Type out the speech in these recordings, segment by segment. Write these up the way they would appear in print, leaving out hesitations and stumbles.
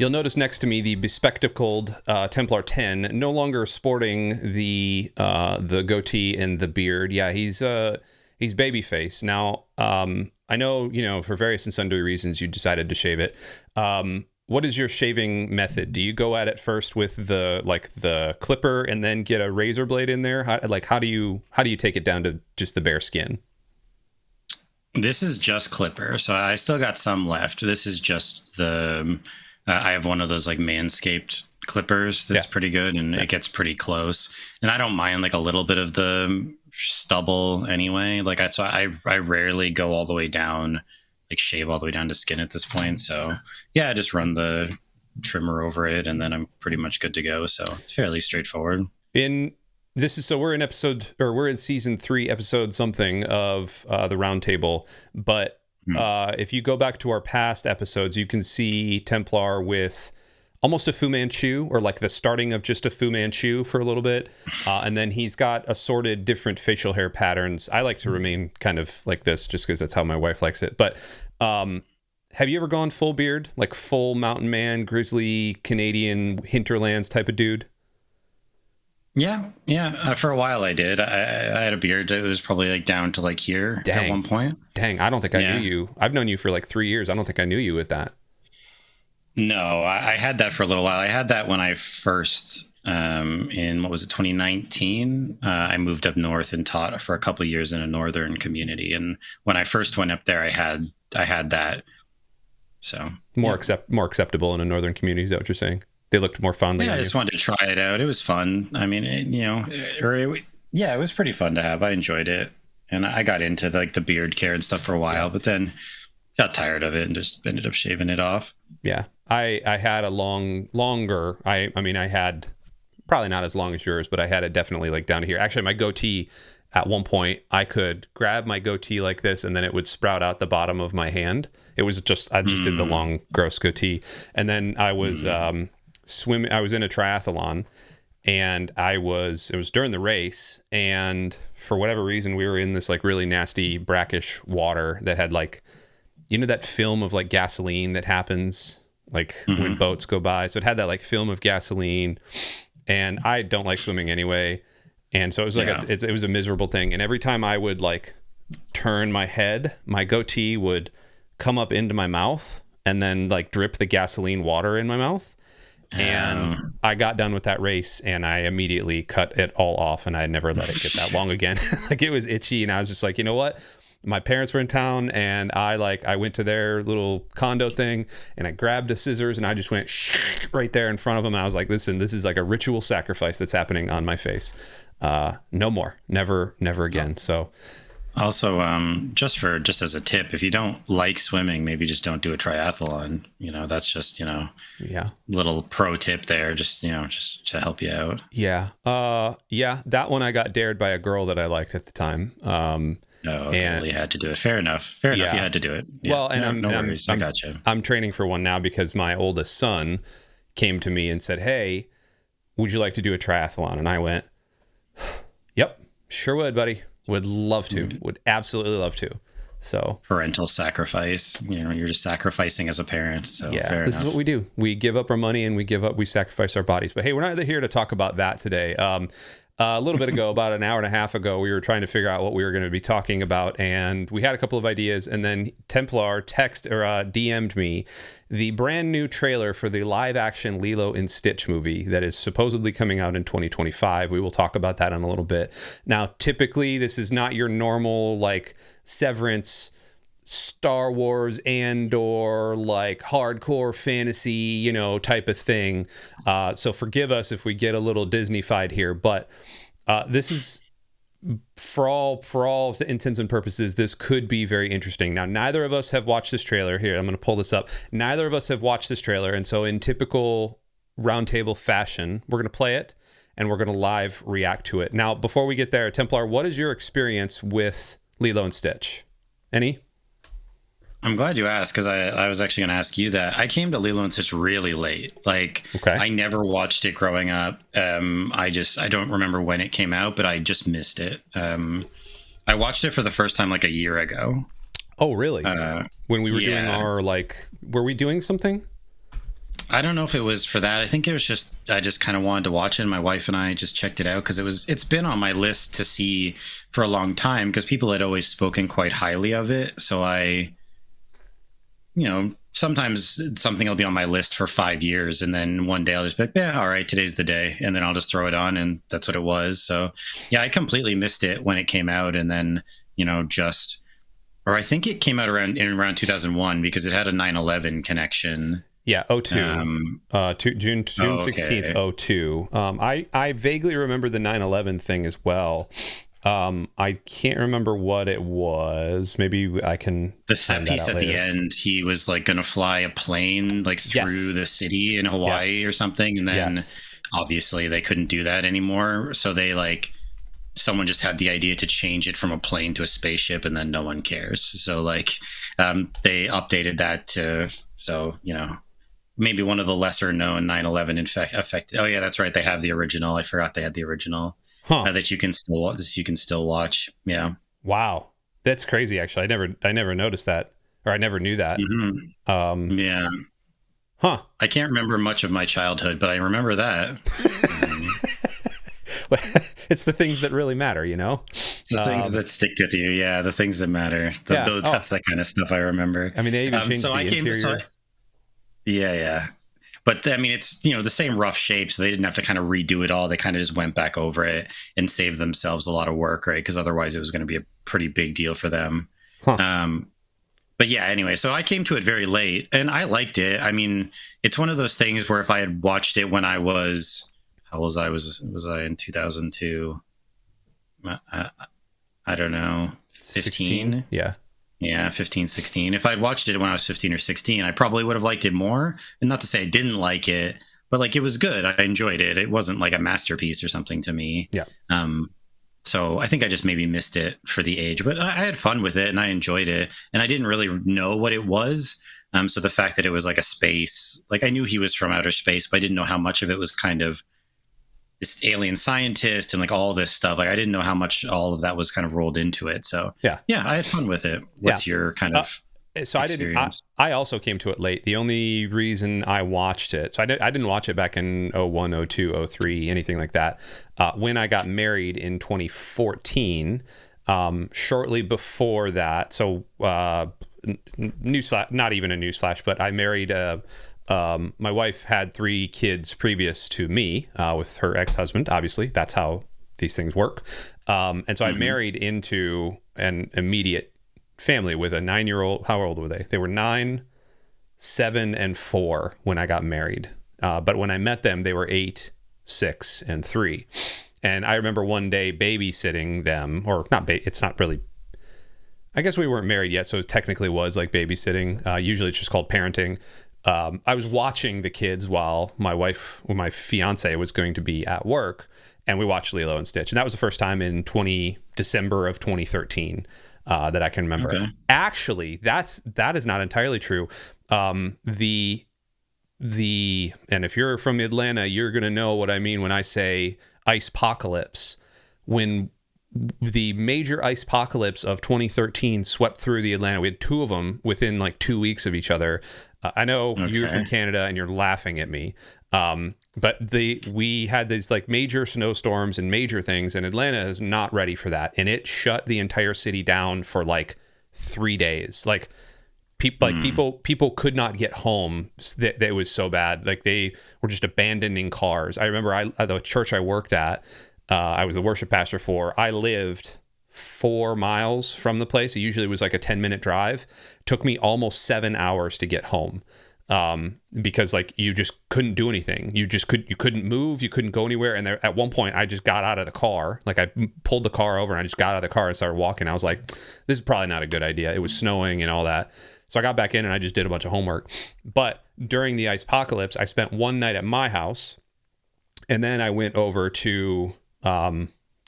You'll notice next to me the bespectacled Templar 10, no longer sporting the goatee and the beard. Yeah, he's babyface. Now, I know, for various and sundry reasons you decided to shave it. What is your shaving method? Do you go at it first with the clipper and then get a razor blade in there? How do you take it down to just the bare skin? This is just clipper, so I still got some left. This is just the I have one of those like Manscaped clippers that's pretty good, and it gets pretty close. And I don't mind like a little bit of the stubble anyway. I rarely go all the way down, like shave all the way down to skin at this point. So yeah, I just run the trimmer over it, and then I'm pretty much good to go. So it's fairly straightforward. We're in season 3, episode something of the Roundtable, but if you go back to our past episodes, you can see Templar with almost a Fu Manchu, or like the starting of just a Fu Manchu for a little bit. And then he's got assorted different facial hair patterns. I like to remain kind of like this just because that's how my wife likes it. But have you ever gone full beard, like full mountain man, grizzly, Canadian hinterlands type of dude? Yeah. For a while I did. I had a beard. It was probably like down to like here at one point. Dang, I don't think I knew you. I've known you for like 3 years. I don't think I knew you with that. No, I had that for a little while. I had that when I first, in 2019? I moved up north and taught for a couple of years in a northern community. And when I first went up there, I had that. So more acceptable in a northern community. Is that what you're saying? They looked more fondly. Yeah, I just wanted to try it out. It was fun. I mean, it was pretty fun to have. I enjoyed it, and I got into like the beard care and stuff for a while, but then got tired of it and just ended up shaving it off. Yeah, I had a longer. I mean, I had probably not as long as yours, but I had it definitely like down to here. Actually, my goatee. At one point, I could grab my goatee like this, and then it would sprout out the bottom of my hand. It was I just did the long, gross goatee, and then I was. I was in a triathlon, and it was during the race, and for whatever reason we were in this like really nasty brackish water that had like, that film of like gasoline that happens like when boats go by. So it had that like film of gasoline, and I don't like swimming anyway, and so it was like it was a miserable thing. And every time I would like turn my head, my goatee would come up into my mouth and then like drip the gasoline water in my mouth. And I got done with that race, and I immediately cut it all off, and I never let it get that long again. Like it was itchy, and I was just like, you know what? My parents were in town, and I went to their little condo thing, and I grabbed the scissors, and I just went right there in front of them. I was like, listen, this is like a ritual sacrifice that's happening on my face. No more, never again. So. Also, just as a tip, if you don't like swimming, maybe just don't do a triathlon. That's just, little pro tip there, just to help you out. Yeah. That one I got dared by a girl that I liked at the time. You had to do it. Fair enough. You had to do it. Yeah. Well, and no worries. I got you. I'm training for one now because my oldest son came to me and said, hey, would you like to do a triathlon? And I went, yep, sure would, buddy. Would love to. Would absolutely love to. So parental sacrifice. You're just sacrificing as a parent. So fair this enough. Is what we do. We give up our money and we sacrifice our bodies. But hey, we're not here to talk about that today. A little bit ago, about an hour and a half ago, we were trying to figure out what we were going to be talking about, and we had a couple of ideas, and then Templar DM'd me the brand new trailer for the live-action Lilo and Stitch movie that is supposedly coming out in 2025. We will talk about that in a little bit. Now, typically, this is not your normal, like, Severance, Star Wars Andor, like hardcore fantasy, type of thing. So forgive us if we get a little Disney-fied here, but this is for all intents and purposes, this could be very interesting. Now, neither of us have watched this trailer. Here, I'm going to pull this up. Neither of us have watched this trailer, and so in typical Roundtable fashion, we're going to play it and we're going to live react to it. Now, before we get there, Templar, what is your experience with Lilo and Stitch? Any? I'm glad you asked, because I was actually going to ask you that. I came to Lilo and Stitch really late. I never watched it growing up. I don't remember when it came out, but I just missed it. I watched it for the first time like a year ago. Oh, really? When we were doing our were we doing something? I don't know if it was for that. I think it was just I just kind of wanted to watch it. And my wife and I just checked it out because it's been on my list to see for a long time because people had always spoken quite highly of it. So sometimes something will be on my list for 5 years, and then one day I'll just be like, yeah, all right, today's the day, and then I'll just throw it on, and that's what it was. So yeah, I completely missed it when it came out, and then or I think it came out around 2001 because it had a 9/11 connection. Yeah, 02. June 16th, 02. I vaguely remember the 9/11 thing as well. I can't remember what it was. Maybe I can. The set piece at the end, he was like going to fly a plane like through the city in Hawaii or something, and then obviously they couldn't do that anymore. So they someone just had the idea to change it from a plane to a spaceship, and then no one cares. So they updated that to maybe one of the lesser known 9/11 affected. Oh yeah, that's right. They have the original. I forgot they had the original. That you can still watch. Yeah. Wow, that's crazy. Actually, I never noticed that, or I never knew that. Mm-hmm. Yeah. Huh. I can't remember much of my childhood, but I remember that. It's the things that really matter, The things that stick with you. Yeah, the things that matter. That's the kind of stuff I remember. I mean, they even changed the interior. Yeah. But I mean, it's, the same rough shape, so they didn't have to kind of redo it all. They kind of just went back over it and saved themselves a lot of work, right? Because otherwise it was going to be a pretty big deal for them. But yeah, anyway, so I came to it very late and I liked it. I mean, it's one of those things where if I had watched it when I was, how old was I in 2002? I don't know, 15? Yeah. Yeah, 15, 16. If I'd watched it when I was 15 or 16, I probably would have liked it more. And not to say I didn't like it, but it was good. I enjoyed it. It wasn't like a masterpiece or something to me. Yeah. So I think I just maybe missed it for the age, but I had fun with it and I enjoyed it. And I didn't really know what it was. So the fact that it was like a space, I knew he was from outer space, but I didn't know how much of it was kind of this alien scientist and all this stuff. I didn't know how much all of that was kind of rolled into it. So yeah, I had fun with it. What's your kind of so experience? I also came to it late. The only reason I watched it, so I didn't watch it back in 01, 02, 03, anything like that. When I got married in 2014, shortly before that, so newsflash, not even a newsflash, but I married my wife had 3 kids previous to me with her ex-husband. Obviously, that's how these things work. And so I married into an immediate family with a 9-year-old. How old were they? They were 9, 7, and 4 when I got married. But when I met them, they were 8, 6, and 3. And I remember one day babysitting them, or not. It's not really. I guess we weren't married yet, so it technically was like babysitting. Usually, it's just called parenting. I was watching the kids while my fiancé was going to be at work, and we watched Lilo and Stitch. And that was the first time in December of 2013 that I can remember. Okay. Actually, that is not entirely true. And if you're from Atlanta, you're going to know what I mean when I say ice-pocalypse. When the major ice-pocalypse of 2013 swept through the Atlanta, we had 2 of them within 2 weeks of each other. I know you're from Canada and you're laughing at me, but we had these major snowstorms and major things, and Atlanta is not ready for that, and it shut the entire city down for 3 days. People could not get home. That was so bad. They were just abandoning cars. I remember the church I worked at, I was the worship pastor for. I lived 4 miles from the place. It usually was a 10-minute drive. Took me almost 7 hours to get home, because you just couldn't do anything. You couldn't move. You couldn't go anywhere. And at one point, I just got out of the car. I pulled the car over and I just got out of the car and started walking. I was like, this is probably not a good idea. It was snowing and all that. So I got back in and I just did a bunch of homework. But during the ice-pocalypse, I spent one night at my house, and then I went over to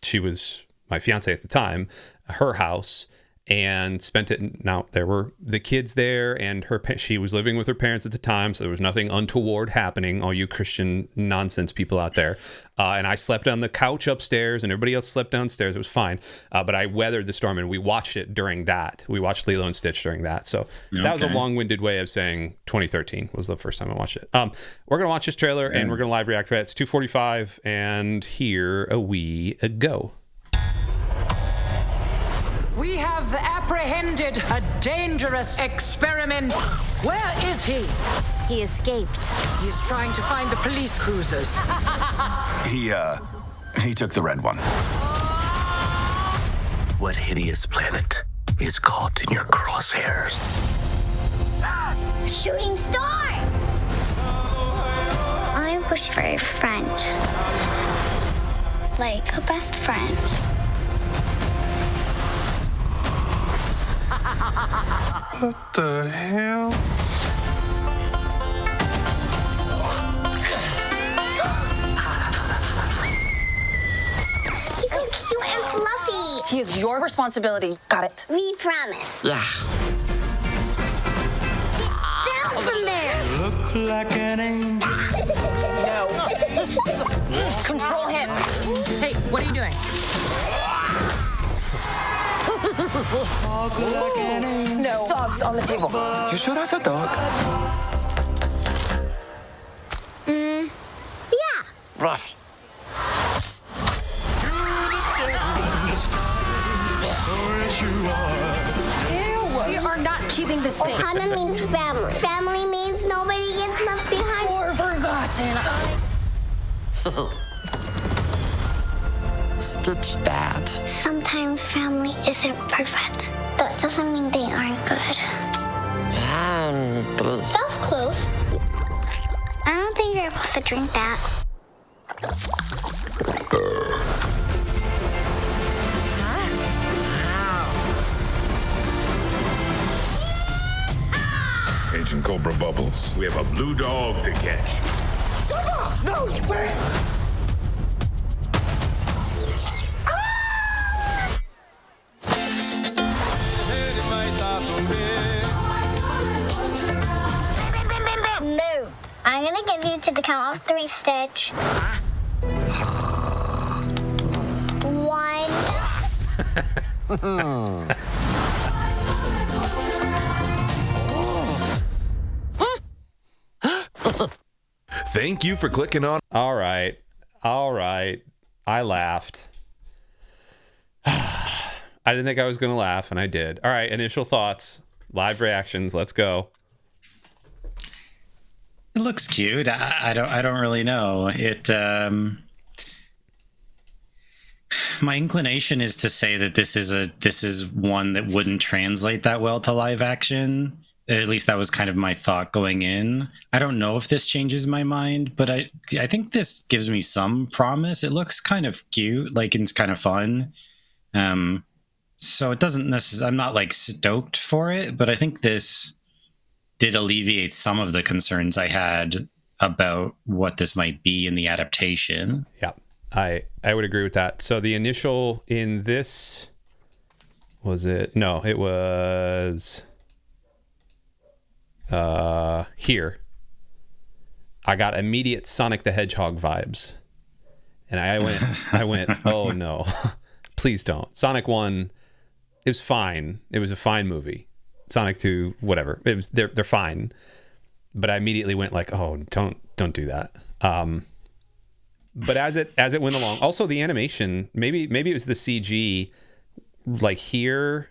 she was my fiance at the time, her house, and spent it. Now there were the kids there, and she was living with her parents at the time, so there was nothing untoward happening. All you Christian nonsense people out there, and I slept on the couch upstairs, and everybody else slept downstairs. It was fine, but I weathered the storm, and we watched it during that. We watched Lilo and Stitch during that. So that was a long-winded way of saying 2013 was the first time I watched it. We're gonna watch this trailer, and we're gonna live react to it. It's 2:45, and here we go. We have apprehended a dangerous experiment. Where is he? He escaped. He's trying to find the police cruisers. He took the red one. What hideous planet is caught in your crosshairs? A shooting star! I wish for a friend. Like a best friend. What the hell? He's so cute and fluffy. He is your responsibility. Got it. We promise. Yeah. Down from there. Look like an angel. No. Control him. Hey, what are you doing? No. Dogs on the table. You sure that's a dog? Yeah. Rough. Ew. We are not keeping this thing. Ohana means family. Family means nobody gets left behind. Or forgotten. Stitch bad. Sometimes family isn't perfect. That doesn't mean they aren't good. That's close. I don't think you're supposed to drink that. Agent Cobra Bubbles. We have a blue dog to catch. No, wait. No. I'm gonna give you to the count of 3, Stitch. 1. Thank you for clicking on. All right. I laughed. I didn't think I was going to laugh, and I did. All right, initial thoughts, live reactions. Let's go. It looks cute. I don't really know. My inclination is to say that this is one that wouldn't translate that well to live action. At least that was kind of my thought going in. I don't know if this changes my mind, but I think this gives me some promise. It looks kind of cute, like it's kind of fun. So it doesn't necessarily, I'm not like stoked for it, but I think this did alleviate some of the concerns I had about what this might be in the adaptation. Yeah, I would agree with that. So the initial in this, was it? No, it was here. I got immediate Sonic the Hedgehog vibes. And I went, oh no, please don't. Sonic 1, it was fine. It was a fine movie. Sonic 2, whatever. It was they're fine. But I immediately went like, oh, don't do that. But as it went along, also the animation, maybe it was the CG, like here,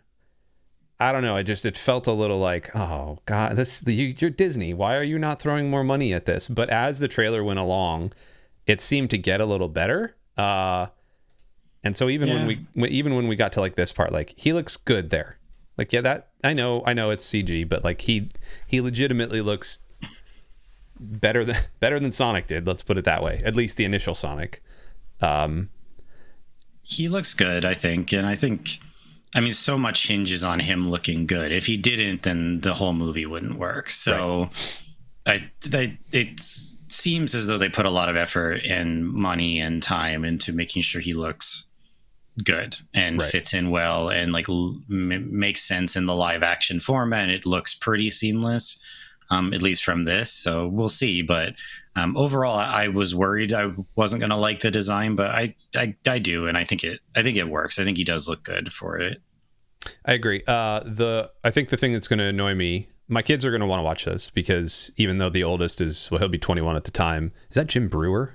I don't know. It felt a little like, oh God, you're Disney. Why are you not throwing more money at this? But as the trailer went along, it seemed to get a little better. And so even when we got to like this part, like he looks good there. Like, yeah, that I know it's CG, but like he legitimately looks better than Sonic did. Let's put it that way. At least the initial Sonic. He looks good, I think, and I mean, so much hinges on him looking good. If he didn't, then the whole movie wouldn't work. So, right. It seems as though they put a lot of effort and money and time into making sure he looks good and Right. fits in well and like makes sense in the live action format. It looks pretty seamless, at least from this. So we'll see. But overall, I was worried I wasn't going to like the design, but I do, and I think it works. I think he does look good for it. I agree. I think the thing that's going to annoy me, my kids are going to want to watch this because even though the oldest he'll be 21 at the time. Is that Jim Brewer?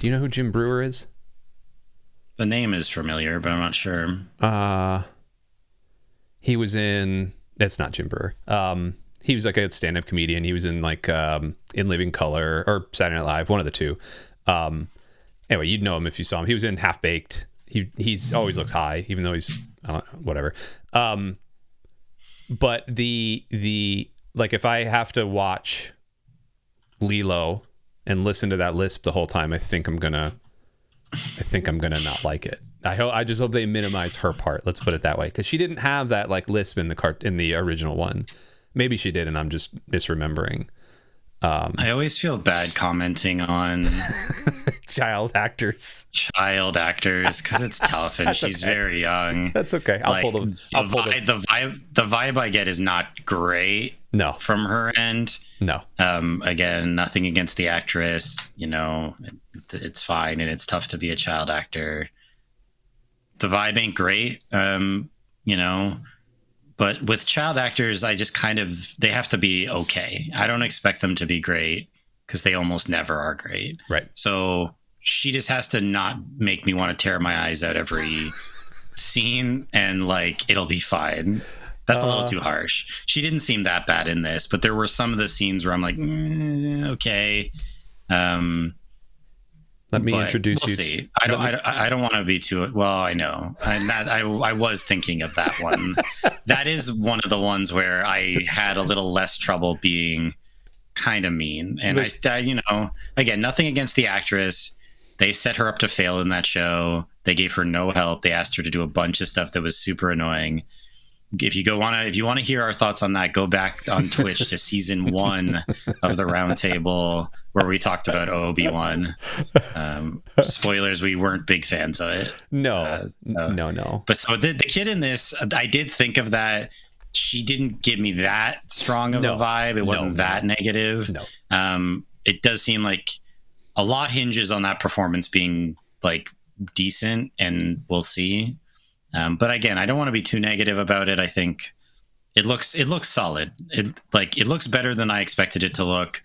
Do you know who Jim Brewer is? The name is familiar, but I'm not sure. He was in. That's not Jim Brewer. He was like a stand-up comedian. He was in like In Living Color or Saturday Night Live, one of the two. Anyway, you'd know him if you saw him. He was in Half Baked. He's always looks high, even though he's whatever. But the like if I have to watch Lilo and listen to that lisp the whole time, I think I'm gonna not like it. I just hope they minimize her part. Let's put it that way, because she didn't have that like lisp in the original one. Maybe she did, and I'm just misremembering. I always feel bad commenting on child actors because it's tough, and she's very young. That's okay. The vibe I get is not great. No, from her end. No. Again, nothing against the actress. You know, it's fine, and it's tough to be a child actor. The vibe ain't great. You know. But with child actors, I just they have to be okay. I don't expect them to be great because they almost never are great. Right. So she just has to not make me want to tear my eyes out every scene, and like, it'll be fine. That's a little too harsh. She didn't seem that bad in this, but there were some of the scenes where I'm like, okay. Let me introduce we'll you. See. I don't want to be too well. I know. I was thinking of that one. That is one of the ones where I had a little less trouble being kind of mean. And I again, nothing against the actress. They set her up to fail in that show. They gave her no help. They asked her to do a bunch of stuff that was super annoying. If you want to hear our thoughts on that, go back on Twitch to season 1 of the Roundtable, where we talked about Obi-Wan. Spoilers, we weren't big fans of it. No. But so the kid in this, I did think of that. She didn't give me that strong of a vibe. It wasn't that negative. No. It does seem like a lot hinges on that performance being like decent, and we'll see. But again, I don't want to be too negative about it. I think it looks solid. It looks better than I expected it to look,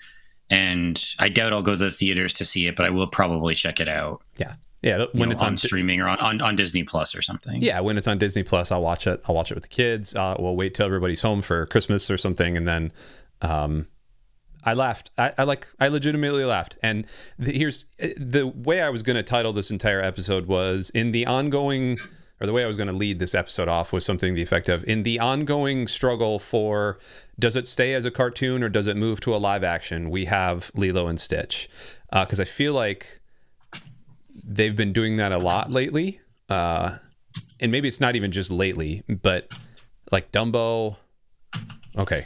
and I doubt I'll go to the theaters to see it, but I will probably check it out. Yeah. When it's on streaming or on Disney Plus or something. Yeah, when it's on Disney Plus, I'll watch it. I'll watch it with the kids. We'll wait till everybody's home for Christmas or something, and then I laughed. I legitimately laughed. And here's the way I was going to title this entire episode was the way I was going to lead this episode off was something to the effect of, in the ongoing struggle for, does it stay as a cartoon or does it move to a live action? We have Lilo and Stitch. Because I feel like they've been doing that a lot lately. And maybe it's not even just lately, but like Dumbo. Okay.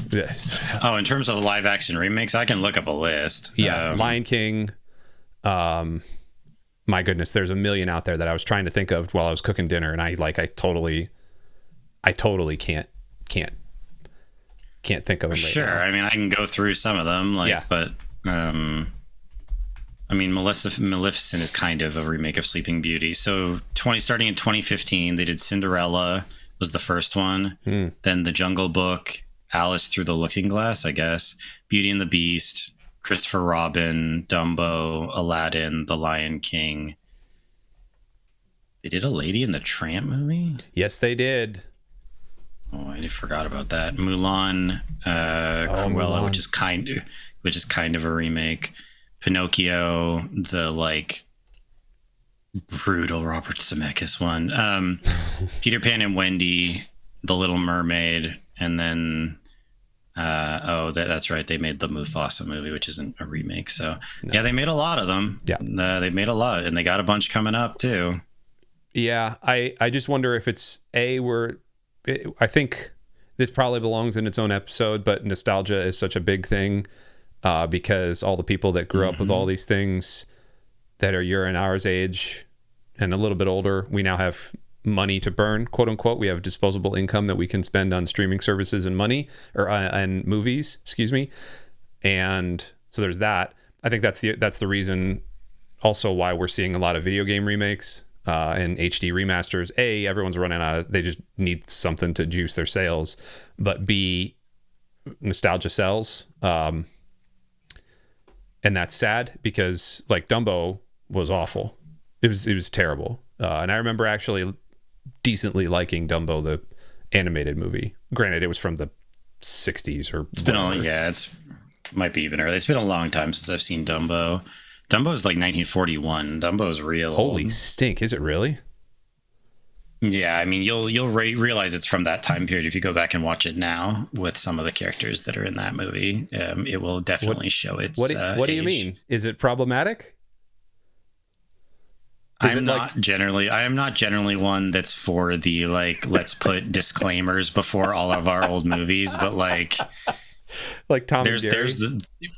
Oh, in terms of live action remakes, I can look up a list. Yeah. Lion King. My goodness, there's a million out there that I was trying to think of while I was cooking dinner, and I totally can't think of them. Sure, right now. I mean, I can go through some of them, but I mean, Maleficent is kind of a remake of Sleeping Beauty. So starting in 2015, they did Cinderella was the first one, then The Jungle Book, Alice Through the Looking Glass, I guess, Beauty and the Beast, Christopher Robin, Dumbo, Aladdin, The Lion King. They did a Lady and the Tramp movie? Yes, they did. Oh, I forgot about that. Mulan, Cruella, Mulan. which is kind of a remake. Pinocchio, the like brutal Robert Zemeckis one. Peter Pan and Wendy, The Little Mermaid, and then that's right. They made the Mufasa movie, which isn't a remake. So yeah, they made a lot of them. Yeah, they've made a lot, and they got a bunch coming up too. Yeah, I just wonder if it's I think this probably belongs in its own episode, but nostalgia is such a big thing because all the people that grew up with all these things that are your and ours age, and a little bit older, we now have money to burn, quote unquote. We have disposable income that we can spend on streaming services and money, or and movies, excuse me. And so there's that. I think that's the reason also why we're seeing a lot of video game remakes and HD remasters. A, everyone's running out of, they just need something to juice their sales. But B, nostalgia sells. And that's sad because like Dumbo was awful. It was terrible. And I remember actually decently liking Dumbo, the animated movie. Granted, it was from the 60s or it's been might be even early. It's been a long time since I've seen Dumbo. Dumbo's like 1941. Dumbo's real. Holy stink! Is it really? Yeah, I mean, you'll realize it's from that time period if you go back and watch it now with some of the characters that are in that movie. It will definitely show its. What do you mean? Is it problematic? I am not generally one that's for the like let's put disclaimers before all of our old movies, but like Tom and Jerry.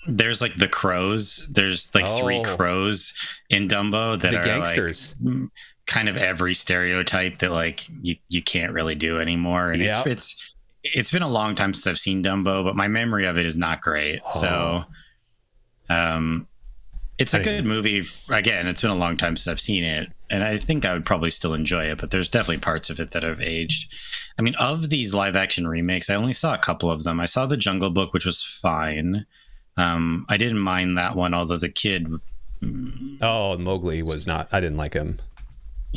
There's like the crows. There's like three crows in Dumbo that the are gangsters. Like kind of every stereotype that like you can't really do anymore. And it's been a long time since I've seen Dumbo, but my memory of it is not great. So it's a good movie. Again, it's been a long time since I've seen it, and I think I would probably still enjoy it, but there's definitely parts of it that have aged. I mean, of these live action remakes, I only saw a couple of them. I saw The Jungle Book, which was fine. I didn't mind that one, although as a kid... Mowgli was not... I didn't like him.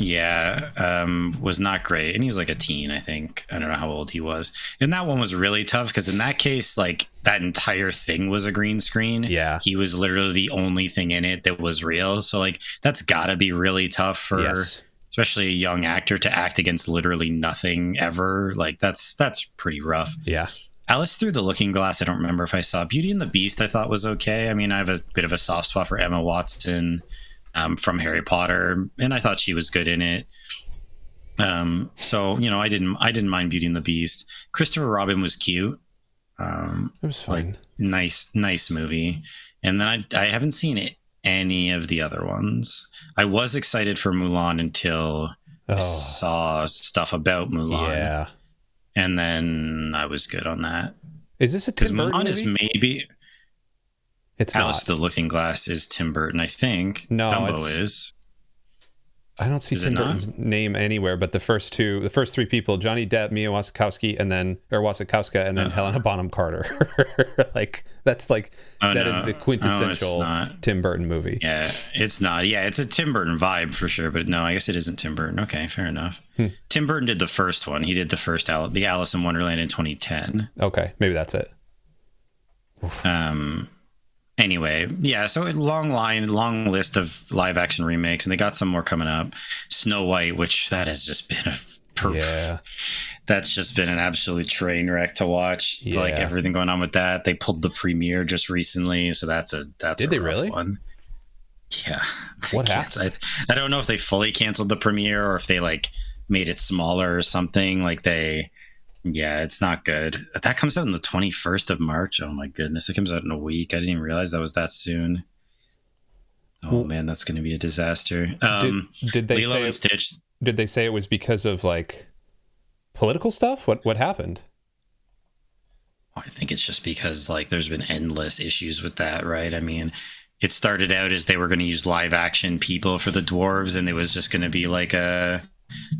Yeah, was not great. And he was like a teen, I think. I don't know how old he was. And that one was really tough because in that case, like that entire thing was a green screen. Yeah. He was literally the only thing in it that was real. So like that's gotta be really tough for especially a young actor to act against literally nothing ever. Like that's pretty rough. Yeah. Alice Through the Looking Glass, I don't remember if I saw. Beauty and the Beast I thought was okay. I mean, I have a bit of a soft spot for Emma Watson. From Harry Potter, and I thought she was good in it. So I didn't mind Beauty and the Beast. Christopher Robin was cute. It was fine. Like, nice movie. And then I haven't seen any of the other ones. I was excited for Mulan until I saw stuff about Mulan. Yeah. And then I was good on that. Is this a Tim Burton Mulan movie? is maybe... It's Alice not. the Looking Glass is Tim Burton, I think. No, Dumbo is. I don't see Tim Burton's name anywhere, but the first three people, Johnny Depp, Mia Wasikowska, and then Helena Bonham Carter. Like that's like that is the quintessential Tim Burton movie. Yeah, it's not. Yeah, it's a Tim Burton vibe for sure, but no, I guess it isn't Tim Burton. Okay, fair enough. Tim Burton did the first one. He did the first the Alice in Wonderland in 2010. Okay, maybe that's it. Anyway, yeah, so a long list of live action remakes, and they got some more coming up. Snow White, which that has just been that's just been an absolute train wreck to watch. Yeah. Like everything going on with that. They pulled the premiere just recently, so that's Did they really? One. Yeah. What happened? I don't know if they fully canceled the premiere or if they like made it smaller or something. Like yeah, it's not good. That comes out on the 21st of March. Oh my goodness, it comes out in a week. I didn't even realize that was that soon. Oh man, that's going to be a disaster. Did they Lilo say and Stitch? Did they say it was because of like political stuff? What happened? I think it's just because like there's been endless issues with that, right? I mean, it started out as they were going to use live action people for the dwarves, and it was just going to be like a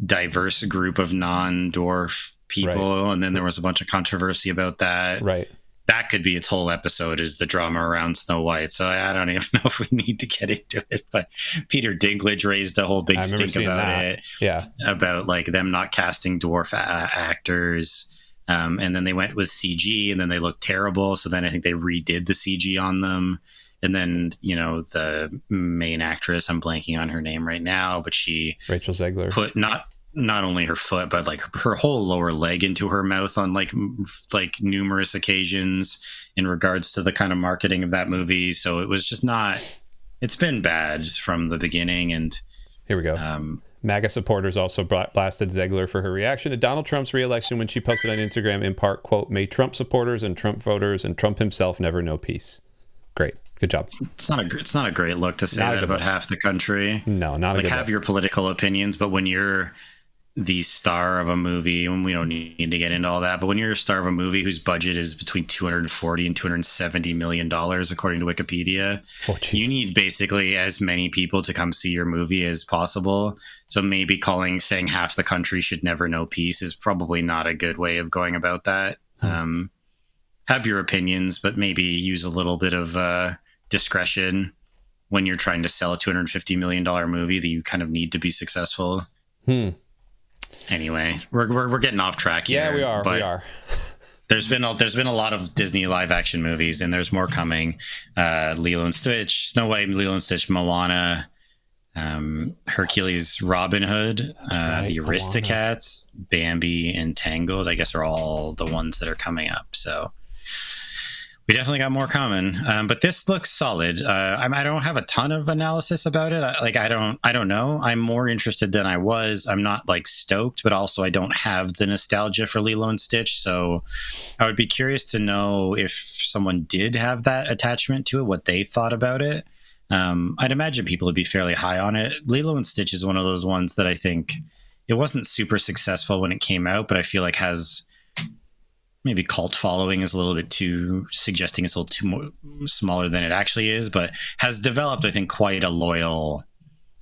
diverse group of non-dwarf people, right. And then there was a bunch of controversy about that. Right. That could be its whole episode, is the drama around Snow White. So I don't even know if we need to get into it. But Peter Dinklage raised a whole big stink about it. Yeah. About like them not casting dwarf actors. And then they went with CG, and then they looked terrible. So then I think they redid the CG on them. And then, the main actress, I'm blanking on her name right now, but Rachel Zegler put not only her foot, but like her whole lower leg into her mouth on like numerous occasions in regards to the kind of marketing of that movie. So it was just it's been bad from the beginning. And here we go. MAGA supporters also blasted Zegler for her reaction to Donald Trump's re-election when she posted on Instagram in part, quote, "May Trump supporters and Trump voters and Trump himself never know peace." great. Good job. It's not a great look to say that about half the country. No, not a good have look. your political opinions, but when you're the star of a movie, and we don't need to get into all that, but when you're a star of a movie whose budget is between $240 and $270 million, according to Wikipedia, you need basically as many people to come see your movie as possible. So maybe saying half the country should never know peace is probably not a good way of going about that. Have your opinions, but maybe use a little bit of discretion when you're trying to sell a $250 million movie that you kind of need to be successful. Anyway, we're getting off track here. Yeah, we are. There's been a lot of Disney live action movies, and there's more coming. Lilo and Stitch, Snow White, Lilo and Stitch, Moana, Hercules, Robin Hood, the Aristocats, Bambi, and Tangled, I guess, are all the ones that are coming up. So we definitely got more coming, but this looks solid. I don't have a ton of analysis about it. I don't know. I'm more interested than I was. I'm not like stoked, but also I don't have the nostalgia for Lilo and Stitch. So I would be curious to know if someone did have that attachment to it, what they thought about it. I'd imagine people would be fairly high on it. Lilo and Stitch is one of those ones that I think it wasn't super successful when it came out, but I feel like has maybe cult following is a little bit too suggesting it's a little too smaller than it actually is, but has developed, I think, quite a loyal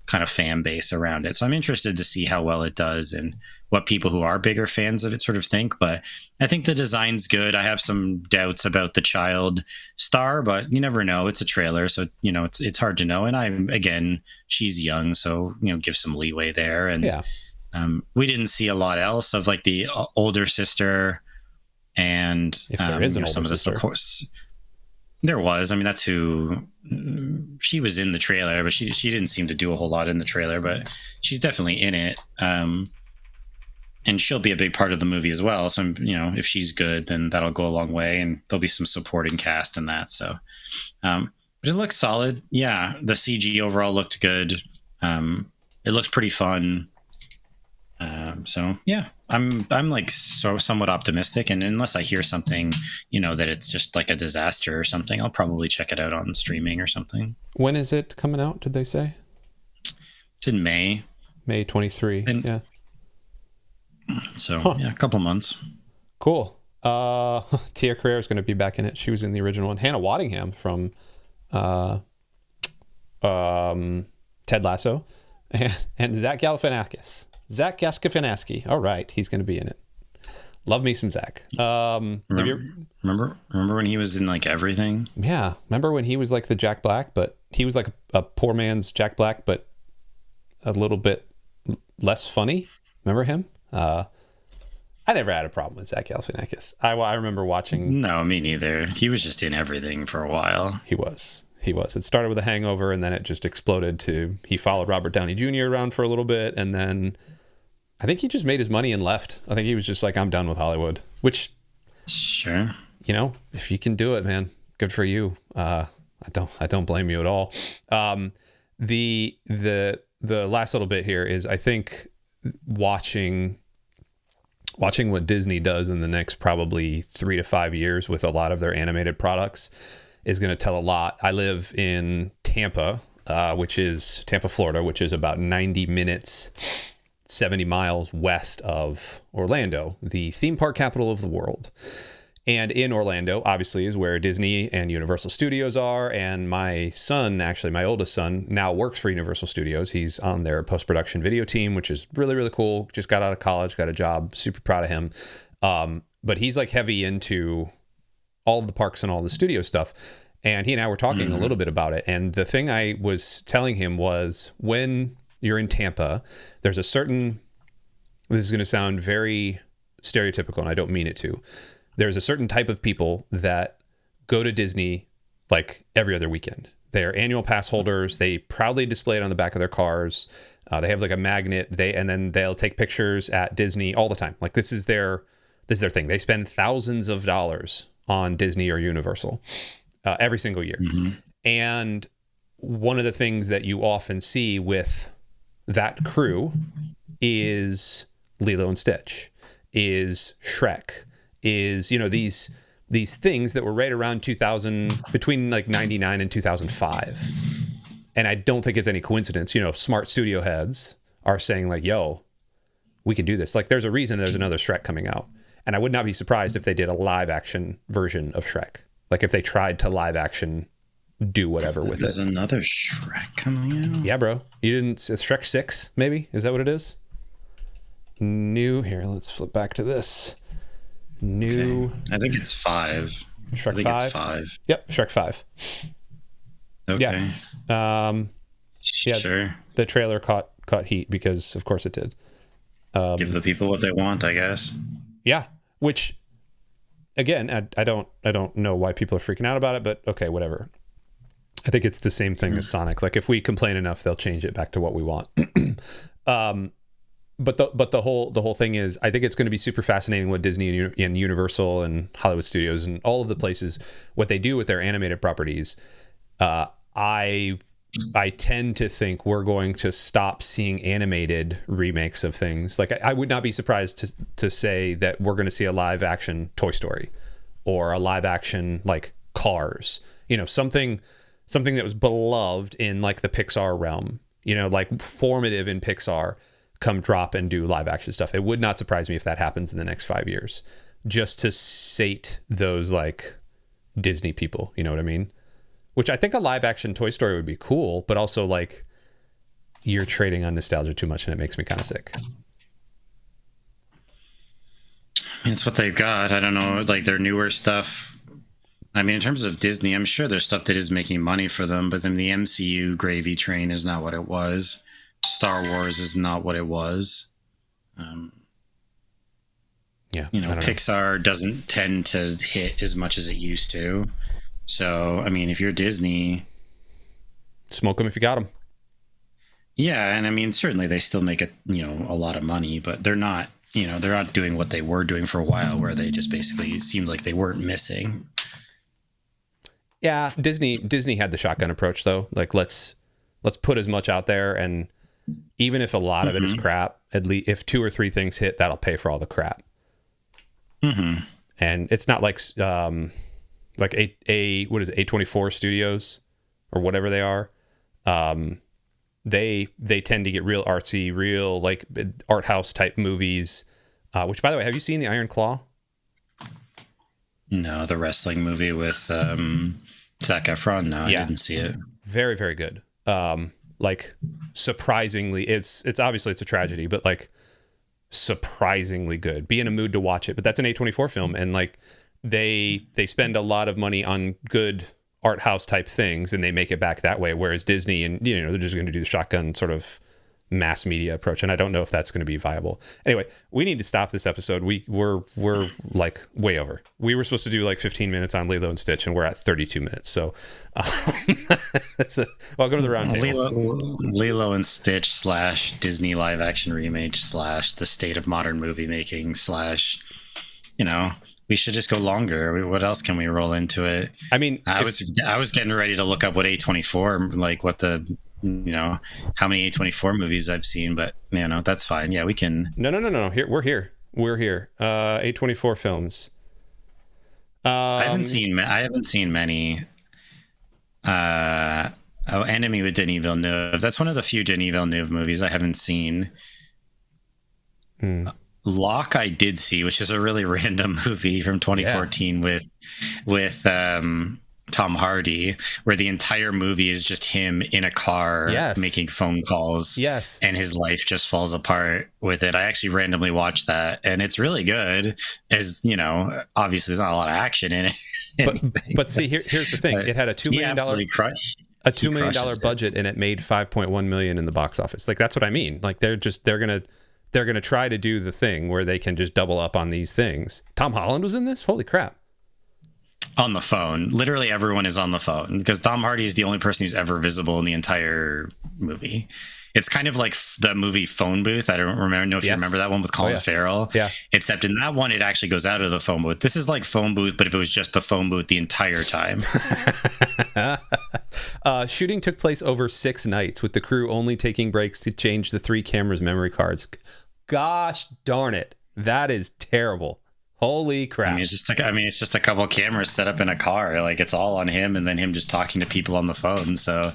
kind of fan base around it. So I'm interested to see how well it does and what people who are bigger fans of it sort of think. But I think the design's good. I have some doubts about the child star, but you never know. It's a trailer, so it's hard to know. And again, she's young, so give some leeway there. And we didn't see a lot else of like the older sister. And if there is an older some of this, sister. Of course, there was. I mean, that's who she was in the trailer, but she didn't seem to do a whole lot in the trailer. But she's definitely in it, and she'll be a big part of the movie as well. So if she's good, then that'll go a long way, and there'll be some supporting cast in that. So, but it looks solid. Yeah, the CG overall looked good. It looked pretty fun. So yeah, I'm like somewhat optimistic, and unless I hear something, that it's just like a disaster or something, I'll probably check it out on streaming or something. When is it coming out? Did they say? It's in May 23. Yeah. So yeah, a couple months. Cool. Tia Carrere is going to be back in it. She was in the original one. Hannah Waddingham from Ted Lasso, and Zach Galifianakis. Zach Galifianakis. All right, he's going to be in it. Love me some Zach. Remember when he was in like everything? Yeah, remember when he was like the Jack Black, but he was like a poor man's Jack Black, but a little bit less funny. Remember him? I never had a problem with Zach Galifianakis. I remember watching. No, me neither. He was just in everything for a while. He was. It started with a hangover, and then it just exploded to he followed Robert Downey Jr. around for a little bit, and then I think he just made his money and left. I think he was just like, I'm done with Hollywood, which, sure, if you can do it, man, good for you. I don't blame you at all. The last little bit here is I think watching what Disney does in the next probably 3 to 5 years with a lot of their animated products is going to tell a lot. I live in Tampa, Florida, which is about 90 minutes, 70 miles west of Orlando, the theme park capital of the world. And in Orlando, obviously, is where Disney and Universal Studios are. And my son, actually, my oldest son, now works for Universal Studios. He's on their post-production video team, which is really, really cool. Just got out of college, got a job. Super proud of him. But he's like heavy into all of the parks and all the studio stuff. And he and I were talking a little bit about it. And the thing I was telling him was when you're in Tampa, there's a certain, this is going to sound very stereotypical, and I don't mean it to. There's a certain type of people that go to Disney like every other weekend. They're annual pass holders. They proudly display it on the back of their cars. They have like a magnet. And then they'll take pictures at Disney all the time. Like this is their thing. They spend thousands of dollars on Disney or Universal every single year. Mm-hmm. And one of the things that you often see with that crew is Lilo and Stitch, is Shrek, is, these these things that were right around 2000, between like 99 and 2005. And I don't think it's any coincidence. You know, smart studio heads are saying like, yo, we can do this. Like, there's a reason there's another Shrek coming out. And I would not be surprised if they did a live action version of Shrek. Like if they tried to live action do whatever with There's it. There's another Shrek coming out? Yeah, bro. You didn't... It's Shrek 6, maybe? Is that what it is? New... Here, let's flip back to this. New... Okay. I think it's 5. Shrek 5? I think it's 5. Yep, Shrek 5. Okay. Yeah. Sure. The trailer caught heat because, of course, it did. Give the people what they want, I guess. Yeah, which, again, I don't know why people are freaking out about it, but okay, whatever. I think it's the same thing as Sonic. Like if we complain enough, they'll change it back to what we want. But the whole thing is, I think it's going to be super fascinating what Disney and Universal and Hollywood Studios and all of the places, what they do with their animated properties. I tend to think we're going to stop seeing animated remakes of things. Like I would not be surprised to say that we're going to see a live action Toy Story or a live action like Cars, you know, something that was beloved in like the Pixar realm, you know, like formative in Pixar, come drop and do live action stuff. It would not surprise me if that happens in the next 5 years, just to sate those like Disney people, you know what I mean? Which I think a live action Toy Story would be cool, but also like you're trading on nostalgia too much and it makes me kind of sick. I mean, it's what they've got. I don't know, like their newer stuff. I mean, in terms of Disney, I'm sure there's stuff that is making money for them, but then the MCU gravy train is not what it was. Star Wars is not what it was. Yeah, you know, Pixar doesn't tend to hit as much as it used to. So, I mean, if you're Disney, smoke them if you got them. Yeah, and I mean, certainly they still make a lot of money, but they're not, they're not doing what they were doing for a while, where they just basically seemed like they weren't missing. Yeah, Disney had the shotgun approach though. Like let's put as much out there, and even if a lot of it is crap, at least if 2 or 3 things hit, that'll pay for all the crap. Mm-hmm. And it's not like what is it, A24 Studios or whatever they are. They tend to get real artsy, real like art house type movies. Which, by the way, have you seen The Iron Claw? No, the wrestling movie with Zac Efron. No, yeah. I didn't see it. Very, very good. Like surprisingly, it's obviously it's a tragedy, but like surprisingly good. Be in a mood to watch it. But that's an A24 film, and like they spend a lot of money on good art house type things, and they make it back that way. Whereas Disney, and they're just going to do the shotgun sort of mass media approach, and I don't know if that's going to be viable. Anyway, we need to stop this episode. We're like way over. We were supposed to do like 15 minutes on Lilo and Stitch, and we're at 32 minutes. So welcome to the roundtable. Lilo and Stitch / Disney live action remake / the state of modern movie making / we should just go longer. What else can we roll into it? I mean, I was getting ready to look up what A24, like what the, how many A24 movies I've seen, but that's fine. Yeah, we can. No. We're here. A24 films. I haven't seen many. Enemy with Denis Villeneuve. That's one of the few Denis Villeneuve movies I haven't seen. Locke I did see, which is a really random movie from 2014 with Tom Hardy, where the entire movie is just him in a car making phone calls. Yes. And his life just falls apart with it. I actually randomly watched that, and it's really good. As obviously there's not a lot of action in it. But see, here's the thing. It had a $2 million $2 million budget, and it made $5.1 million in the box office. Like that's what I mean. Like they're gonna try to do the thing where they can just double up on these things. Tom Holland was in this? Holy crap. On the phone. Literally everyone is on the phone, because Tom Hardy is the only person who's ever visible in the entire movie. It's kind of like the movie Phone Booth. I don't know if you remember that one with Colin Farrell. Yeah. Except in that one, it actually goes out of the phone booth. This is like Phone Booth, but if it was just the phone booth the entire time. Shooting took place over 6 nights, with the crew only taking breaks to change the 3 cameras' memory cards. Gosh darn it. That is terrible. Holy crap. I mean, it's just a couple cameras set up in a car. Like, it's all on him, and then him just talking to people on the phone. So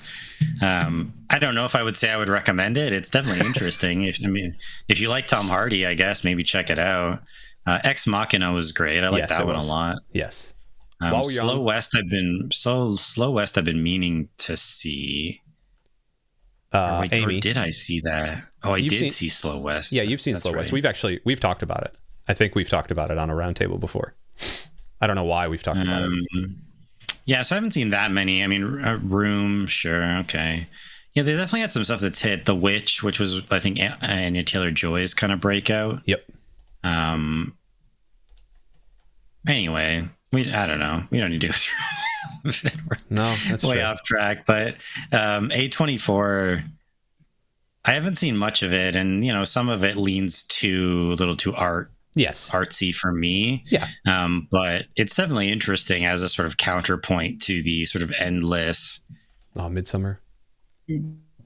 I don't know if I would say I would recommend it. It's definitely interesting. If you like Tom Hardy, I guess maybe check it out. Ex Machina was great. I like that one a lot. Yes. Slow West I've been meaning to see. Or did I see that? Oh, I did see Slow West. Yeah, you've seen Slow West. We've talked about it. I think we've talked about it on a roundtable before. I don't know why we've talked about it. Yeah, so I haven't seen that many. I mean, Room, sure, okay. Yeah, they definitely had some stuff that's hit. The Witch, which was, I think, Anya Taylor-Joy's kind of breakout. Yep. Anyway, I don't know. We don't need to go through it. No, that's way true. Off track. But A24, I haven't seen much of it, and some of it leans a little too artsy for me. Yeah. But it's definitely interesting as a sort of counterpoint to the sort of endless Midsummer.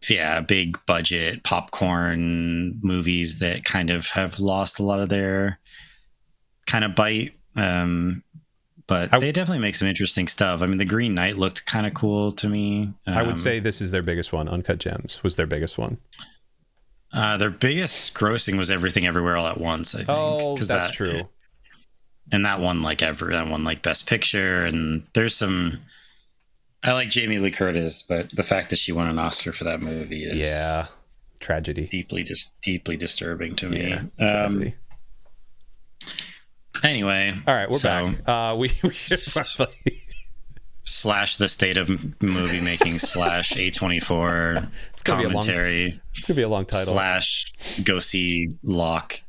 Yeah, big budget popcorn movies that kind of have lost a lot of their kind of bite. But they definitely make some interesting stuff. I mean, The Green Knight looked kind of cool to me. I would say this is their biggest one. Uncut Gems was their biggest one. Their biggest grossing was Everything Everywhere All at Once, I think. Oh, that's true. And that won like Best Picture. And there's some. I like Jamie Lee Curtis, but the fact that she won an Oscar for that movie is tragedy. Deeply disturbing to me. Tragedy. Anyway, all right, we're back. We should probably slash the state of movie making slash A24 commentary. It's gonna be a long title. Slash go see Locke.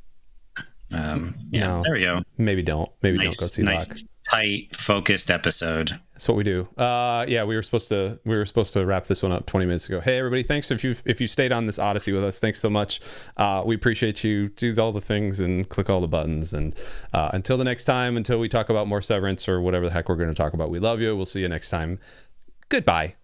There we go. Maybe don't go see Locke. Tight, focused episode. That's what we do. We were supposed to wrap this one up 20 minutes ago. Hey everybody, thanks if you stayed on this odyssey with us. Thanks so much. We appreciate you. Do all the things and click all the buttons. And until the next time, until we talk about more Severance or whatever the heck we're going to talk about, we love you. We'll see you next time. Goodbye.